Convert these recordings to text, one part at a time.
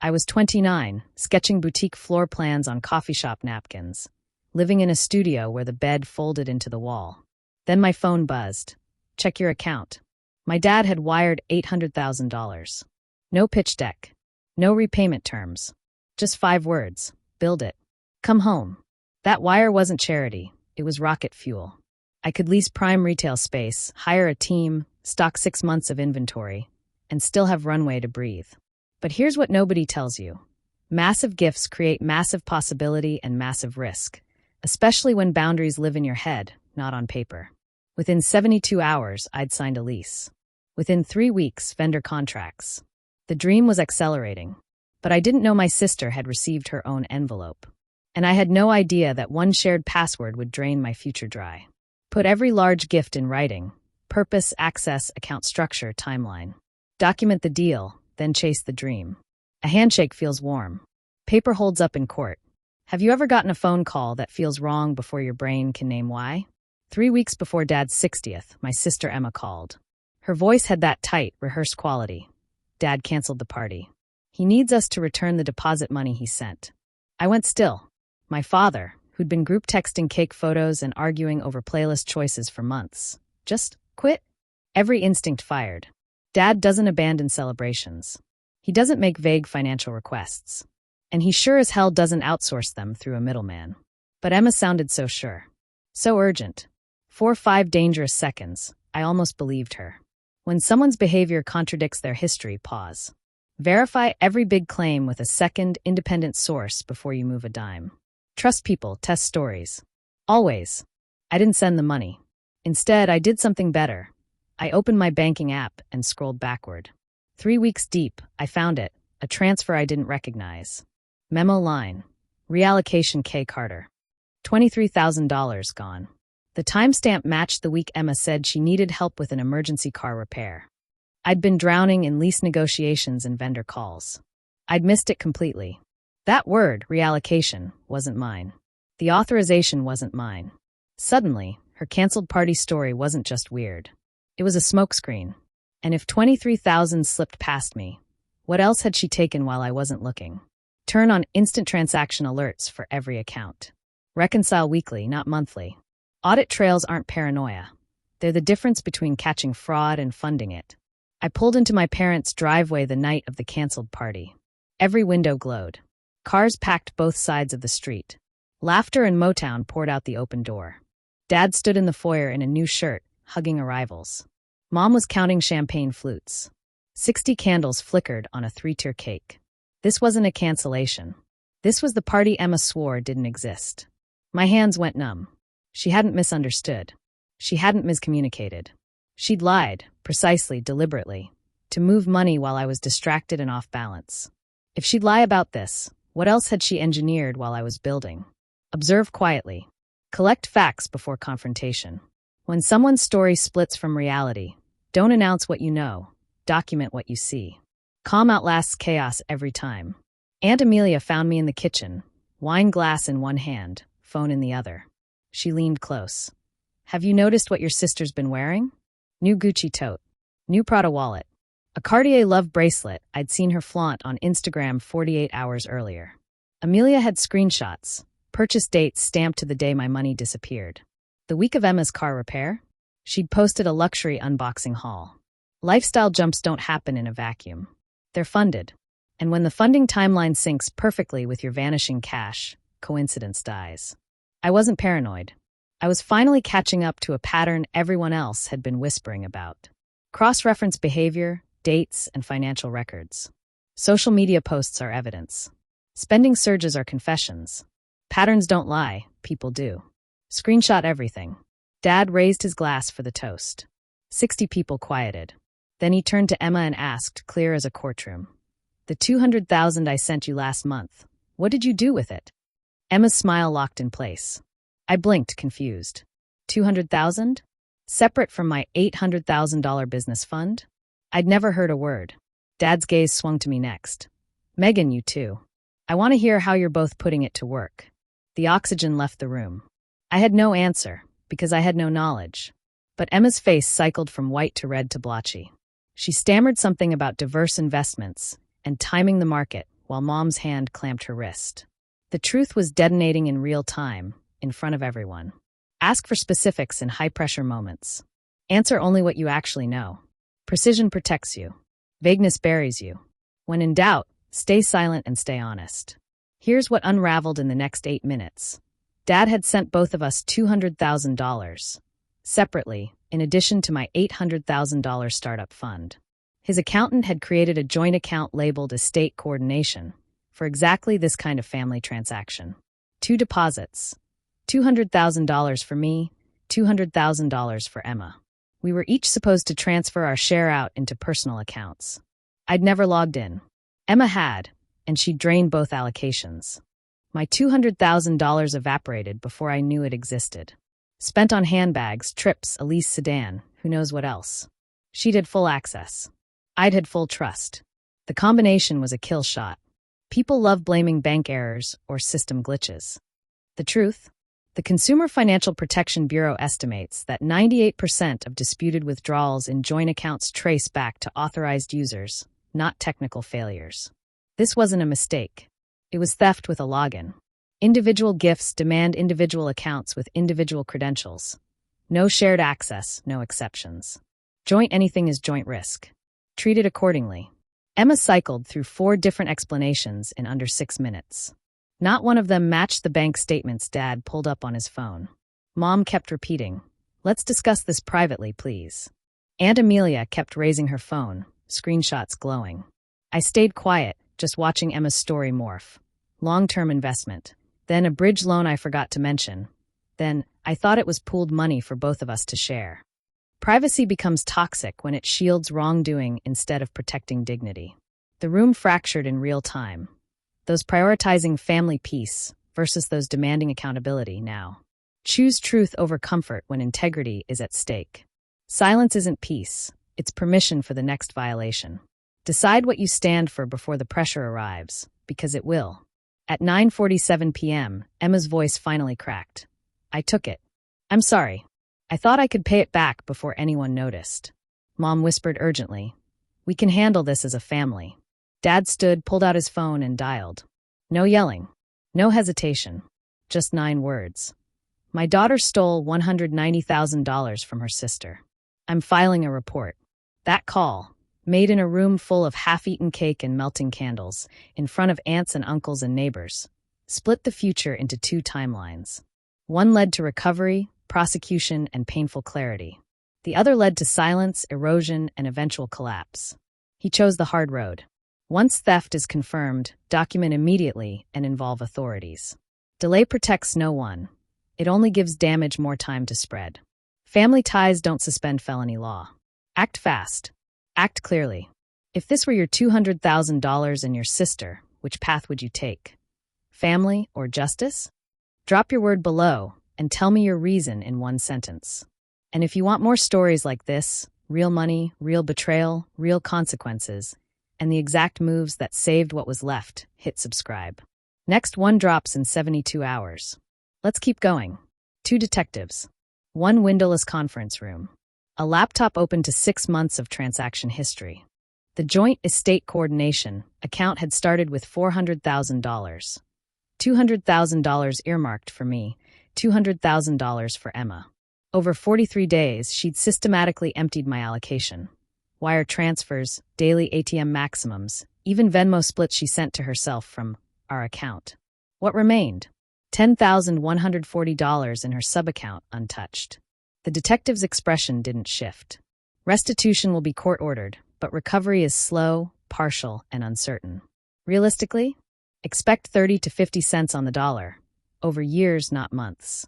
I was 29, sketching boutique floor plans on coffee shop napkins, living in a studio where the bed folded into the wall. Then my phone buzzed. Check your account. My dad had wired $800,000. No pitch deck. No repayment terms. Just 5 words. Build it. Come home. That wire wasn't charity. It was rocket fuel. I could lease prime retail space, hire a team, stock 6 months of inventory, and still have runway to breathe. But here's what nobody tells you. Massive gifts create massive possibility and massive risk, especially when boundaries live in your head, not on paper. Within 72 hours, I'd signed a lease. Within 3 weeks, vendor contracts. The dream was accelerating, but I didn't know my sister had received her own envelope. And I had no idea that one shared password would drain my future dry. Put every large gift in writing: purpose, access, account structure, timeline. Document the deal, then chase the dream. A handshake feels warm. Paper holds up in court. Have you ever gotten a phone call that feels wrong before your brain can name why? 3 weeks before Dad's 60th, my sister Emma called. Her voice had that tight, rehearsed quality. Dad canceled the party. He needs us to return the deposit money he sent. I went still. My father, who'd been group texting cake photos and arguing over playlist choices for months, just quit. Every instinct fired. Dad doesn't abandon celebrations. He doesn't make vague financial requests. And he sure as hell doesn't outsource them through a middleman. But Emma sounded so sure. So urgent. 4 or 5 dangerous seconds. I almost believed her. When someone's behavior contradicts their history, pause. Verify every big claim with a second, independent source before you move a dime. Trust people, test stories. Always. I didn't send the money. Instead, I did something better. I opened my banking app and scrolled backward. 3 weeks deep, I found it, a transfer I didn't recognize. Memo line. Reallocation K. Carter. $23,000 gone. The timestamp matched the week Emma said she needed help with an emergency car repair. I'd been drowning in lease negotiations and vendor calls. I'd missed it completely. That word, reallocation, wasn't mine. The authorization wasn't mine. Suddenly, her canceled party story wasn't just weird. It was a smokescreen. And if 23,000 slipped past me, what else had she taken while I wasn't looking? Turn on instant transaction alerts for every account. Reconcile weekly, not monthly. Audit trails aren't paranoia. They're the difference between catching fraud and funding it. I pulled into my parents' driveway the night of the canceled party. Every window glowed. Cars packed both sides of the street. Laughter and Motown poured out the open door. Dad stood in the foyer in a new shirt, hugging arrivals. Mom was counting champagne flutes. 60 candles flickered on a 3-tier cake. This wasn't a cancellation. This was the party Emma swore didn't exist. My hands went numb. She hadn't misunderstood. She hadn't miscommunicated. She'd lied, precisely, deliberately, to move money while I was distracted and off balance. If she'd lie about this, what else had she engineered while I was building? Observe quietly. Collect facts before confrontation. When someone's story splits from reality, don't announce what you know, document what you see. Calm outlasts chaos every time. Aunt Amelia found me in the kitchen, wine glass in one hand, phone in the other. She leaned close. Have you noticed what your sister's been wearing? New Gucci tote. New Prada wallet. A Cartier love bracelet I'd seen her flaunt on Instagram 48 hours earlier. Amelia had screenshots, purchase dates stamped to the day my money disappeared. The week of Emma's car repair, she'd posted a luxury unboxing haul. Lifestyle jumps don't happen in a vacuum. They're funded. And when the funding timeline syncs perfectly with your vanishing cash, coincidence dies. I wasn't paranoid. I was finally catching up to a pattern everyone else had been whispering about. Cross-reference behavior, dates, and financial records. Social media posts are evidence. Spending surges are confessions. Patterns don't lie, people do. Screenshot everything. Dad raised his glass for the toast. 60 people quieted. Then he turned to Emma and asked, clear as a courtroom, "The 200,000 I sent you last month, what did you do with it?" Emma's smile locked in place. I blinked, confused. 200,000? Separate from my $800,000 business fund? I'd never heard a word. Dad's gaze swung to me next. Megan, you too. I want to hear how you're both putting it to work. The oxygen left the room. I had no answer, because I had no knowledge. But Emma's face cycled from white to red to blotchy. She stammered something about diverse investments and timing the market while Mom's hand clamped her wrist. The truth was detonating in real time, in front of everyone. Ask for specifics in high-pressure moments. Answer only what you actually know. Precision protects you. Vagueness buries you. When in doubt, stay silent and stay honest. Here's what unraveled in the next 8 minutes. Dad had sent both of us $200,000. Separately, in addition to my $800,000 startup fund. His accountant had created a joint account labeled Estate Coordination for exactly this kind of family transaction. 2 deposits. $200,000 for me, $200,000 for Emma. We were each supposed to transfer our share out into personal accounts. I'd never logged in. Emma had, and she drained both allocations. My $200,000 evaporated before I knew it existed. Spent on handbags, trips, a leased sedan, who knows what else. She'd had full access. I'd had full trust. The combination was a kill shot. People love blaming bank errors or system glitches. The truth? The Consumer Financial Protection Bureau estimates that 98% of disputed withdrawals in joint accounts trace back to authorized users, not technical failures. This wasn't a mistake. It was theft with a login. Individual gifts demand individual accounts with individual credentials. No shared access, no exceptions. Joint anything is joint risk. Treat it accordingly. Emma cycled through 4 different explanations in under 6 minutes. Not one of them matched the bank statements Dad pulled up on his phone. Mom kept repeating, "Let's discuss this privately, please." Aunt Amelia kept raising her phone, screenshots glowing. I stayed quiet, just watching Emma's story morph. Long-term investment. Then a bridge loan I forgot to mention. Then, I thought it was pooled money for both of us to share. Privacy becomes toxic when it shields wrongdoing instead of protecting dignity. The room fractured in real time. Those prioritizing family peace versus those demanding accountability now. Choose truth over comfort when integrity is at stake. Silence isn't peace, it's permission for the next violation. Decide what you stand for before the pressure arrives, because it will. At 9:47 p.m., Emma's voice finally cracked. I took it. I'm sorry. I thought I could pay it back before anyone noticed. Mom whispered urgently. We can handle this as a family. Dad stood, pulled out his phone, and dialed. No yelling. No hesitation. Just 9 words. My daughter stole $190,000 from her sister. I'm filing a report. That call, made in a room full of half-eaten cake and melting candles, in front of aunts and uncles and neighbors, split the future into 2 timelines. One led to recovery, prosecution, and painful clarity. The other led to silence, erosion, and eventual collapse. He chose the hard road. Once theft is confirmed, document immediately and involve authorities. Delay protects no one. It only gives damage more time to spread. Family ties don't suspend felony law. Act fast. Act clearly. If this were your $200,000 and your sister, which path would you take? Family or justice? Drop your word below and tell me your reason in 1 sentence. And if you want more stories like this, real money, real betrayal, real consequences, and the exact moves that saved what was left, hit subscribe. Next one drops in 72 hours. Let's keep going. 2 detectives. 1 windowless conference room. A laptop open to 6 months of transaction history. The joint estate coordination account had started with $400,000. $200,000 earmarked for me, $200,000 for Emma. Over 43 days, she'd systematically emptied my allocation. Wire transfers, daily ATM maximums, even Venmo splits she sent to herself from our account. What remained? $10,140 in her sub-account untouched. The detective's expression didn't shift. Restitution will be court-ordered, but recovery is slow, partial, and uncertain. Realistically, expect 30 to 50 cents on the dollar. Over years, not months.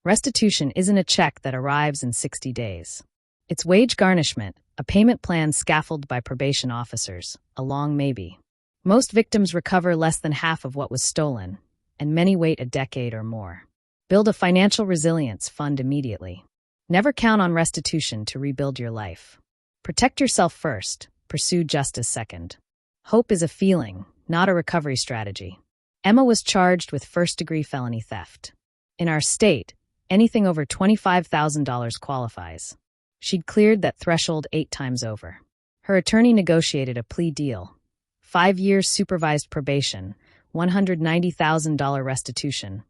Restitution isn't a check that arrives in 60 days. It's wage garnishment, a payment plan scaffolded by probation officers, a long maybe. Most victims recover less than half of what was stolen, and many wait a decade or more. Build a financial resilience fund immediately. Never count on restitution to rebuild your life. Protect yourself first, pursue justice second. Hope is a feeling, not a recovery strategy. Emma was charged with first-degree felony theft. In our state, anything over $25,000 qualifies. She'd cleared that threshold 8 times over. Her attorney negotiated a plea deal. 5 years supervised probation, $190,000 restitution,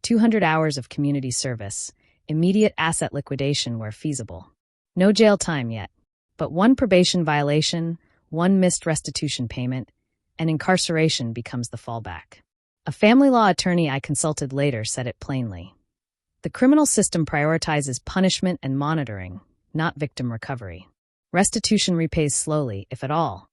200 hours of community service, immediate asset liquidation where feasible. No jail time yet, but one probation violation, one missed restitution payment, and incarceration becomes the fallback. A family law attorney I consulted later said it plainly. The criminal system prioritizes punishment and monitoring, not victim recovery. Restitution repays slowly, if at all.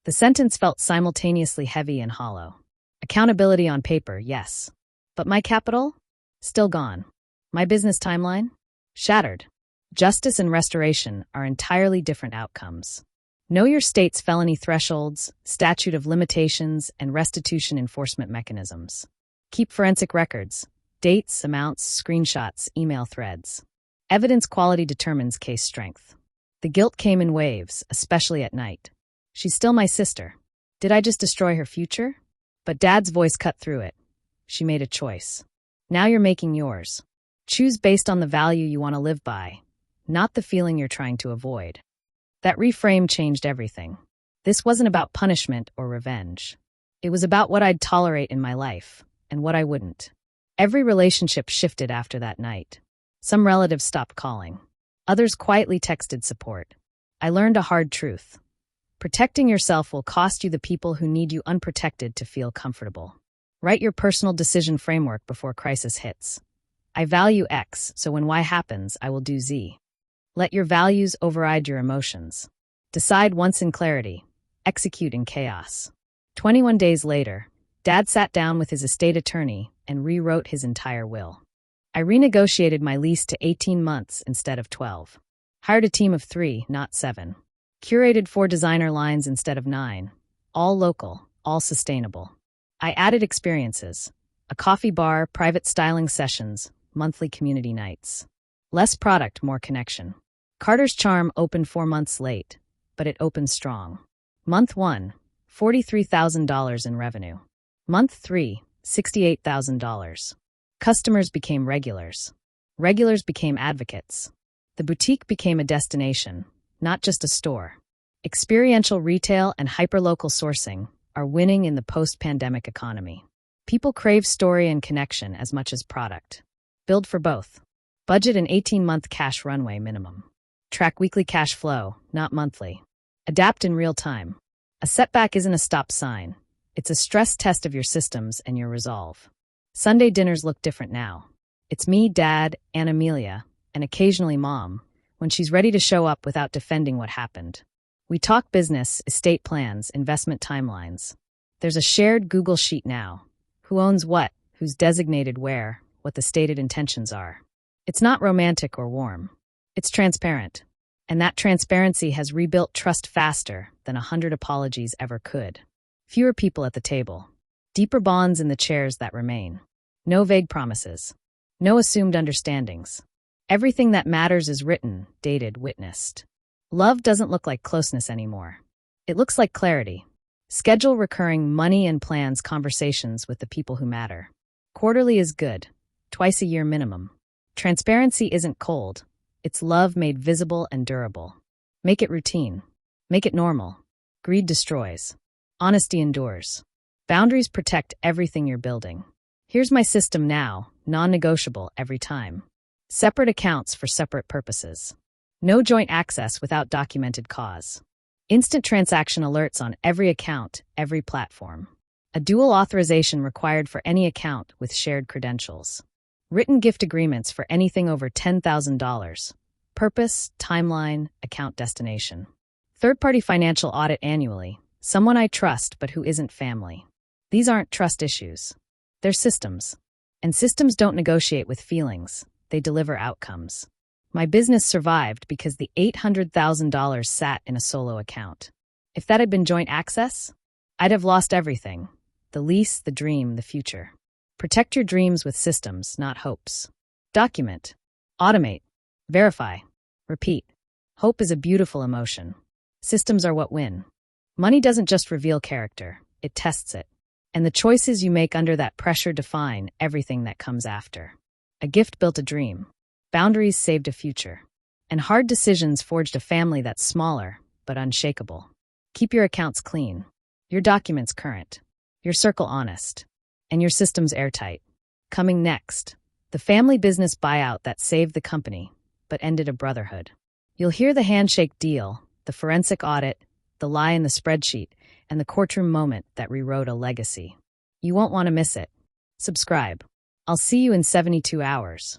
The sentence felt simultaneously heavy and hollow. Accountability on paper, yes. But my capital? Still gone. My business timeline? Shattered. Justice and restoration are entirely different outcomes. Know your state's felony thresholds, statute of limitations, and restitution enforcement mechanisms. Keep forensic records, dates, amounts, screenshots, email threads. Evidence quality determines case strength. The guilt came in waves, especially at night. She's still my sister. Did I just destroy her future? But Dad's voice cut through it. She made a choice. Now you're making yours. Choose based on the value you want to live by, not the feeling you're trying to avoid. That reframe changed everything. This wasn't about punishment or revenge. It was about what I'd tolerate in my life and what I wouldn't. Every relationship shifted after that night. Some relatives stopped calling. Others quietly texted support. I learned a hard truth. Protecting yourself will cost you the people who need you unprotected to feel comfortable. Write your personal decision framework before crisis hits. I value X, so when Y happens, I will do Z. Let your values override your emotions. Decide once in clarity. Execute in chaos. 21 days later, Dad sat down with his estate attorney and rewrote his entire will. I renegotiated my lease to 18 months instead of 12. Hired a team of 3, not 7. Curated 4 designer lines instead of 9. All local, all sustainable. I added experiences. A coffee bar, private styling sessions, monthly community nights. Less product, more connection. Carter's Charm opened 4 months late, but it opened strong. Month 1, $43,000 in revenue. Month 3, $68,000. Customers became regulars. Regulars became advocates. The boutique became a destination, not just a store. Experiential retail and hyperlocal sourcing are winning in the post-pandemic economy. People crave story and connection as much as product. Build for both. Budget an 18-month cash runway minimum. Track weekly cash flow, not monthly. Adapt in real time. A setback isn't a stop sign. It's a stress test of your systems and your resolve. Sunday dinners look different now. It's me, Dad, Aunt Amelia, and occasionally Mom, when she's ready to show up without defending what happened. We talk business, estate plans, investment timelines. There's a shared Google sheet now. Who owns what, who's designated where, what the stated intentions are. It's not romantic or warm. It's transparent. And that transparency has rebuilt trust faster than 100 apologies ever could. Fewer people at the table. Deeper bonds in the chairs that remain. No vague promises. No assumed understandings. Everything that matters is written, dated, witnessed. Love doesn't look like closeness anymore. It looks like clarity. Schedule recurring money and plans conversations with the people who matter. Quarterly is good. Twice a year minimum. Transparency isn't cold. It's love made visible and durable. Make it routine. Make it normal. Greed destroys. Honesty endures. Boundaries protect everything you're building. Here's my system now, non-negotiable every time. Separate accounts for separate purposes. No joint access without documented cause. Instant transaction alerts on every account, every platform. A dual authorization required for any account with shared credentials. Written gift agreements for anything over $10,000. Purpose, timeline, account destination. Third-party financial audit annually. Someone I trust but who isn't family. These aren't trust issues. They're systems. And systems don't negotiate with feelings. They deliver outcomes. My business survived because the $800,000 sat in a solo account. If that had been joint access, I'd have lost everything. The lease, the dream, the future. Protect your dreams with systems, not hopes. Document. Automate. Verify. Repeat. Hope is a beautiful emotion. Systems are what win. Money doesn't just reveal character, it tests it. And the choices you make under that pressure define everything that comes after. A gift built a dream. Boundaries saved a future. And hard decisions forged a family that's smaller, but unshakable. Keep your accounts clean. Your documents current. Your circle honest. And your systems airtight. Coming next, the family business buyout that saved the company, but ended a brotherhood. You'll hear the handshake deal, the forensic audit, the lie in the spreadsheet, and the courtroom moment that rewrote a legacy. You won't want to miss it. Subscribe. I'll see you in 72 hours.